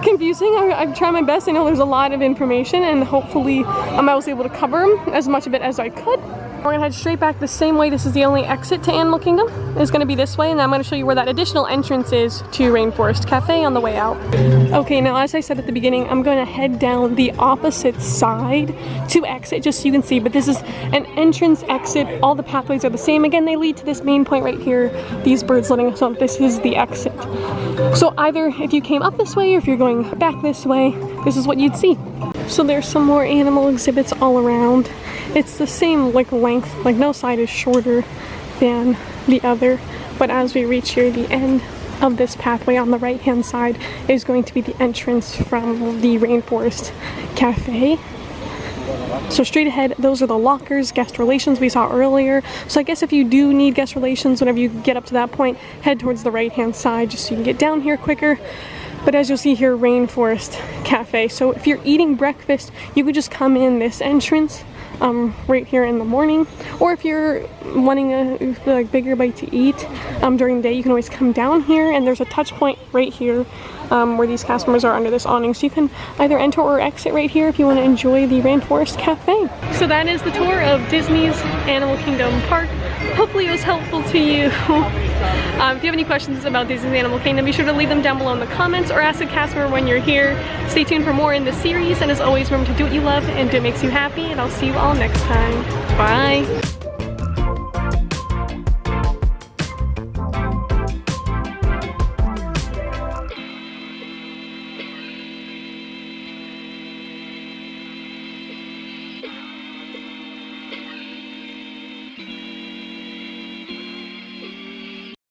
confusing. I've tried my best. I know there's a lot of information, and hopefully I was able to cover as much of it as I could. We're gonna head straight back the same way. This is the only exit to Animal Kingdom. It's gonna be this way, and I'm gonna show you where that additional entrance is to Rainforest Cafe on the way out. Okay, now as I said at the beginning, I'm gonna head down the opposite side to exit, just so you can see, but this is an entrance exit. All the pathways are the same. Again, they lead to this main point right here. These birds letting us know this is the exit. So either if you came up this way or if you're going back this way, this is what you'd see. So there's some more animal exhibits all around. It's the same like length, like no side is shorter than the other, but as we reach here, the end of this pathway on the right hand side is going to be the entrance from the Rainforest Cafe. So straight ahead, those are the lockers, guest relations we saw earlier. So I guess if you do need guest relations, whenever you get up to that point, head towards the right hand side just so you can get down here quicker. But as you'll see here, Rainforest Cafe. So if you're eating breakfast, you could just come in this entrance right here in the morning, or if you're wanting a like bigger bite to eat during the day, you can always come down here, and there's a touch point right here where these customers are under this awning, so you can either enter or exit right here if you want to enjoy the Rainforest Cafe. So that is the tour of Disney's Animal Kingdom Park. Hopefully it was helpful to you. If you have any questions about Disney's Animal Kingdom, be sure to leave them down below in the comments or ask a cast member when you're here. Stay tuned for more in this series, and as always, remember to do what you love and do what makes you happy, and I'll see you all next time. Bye!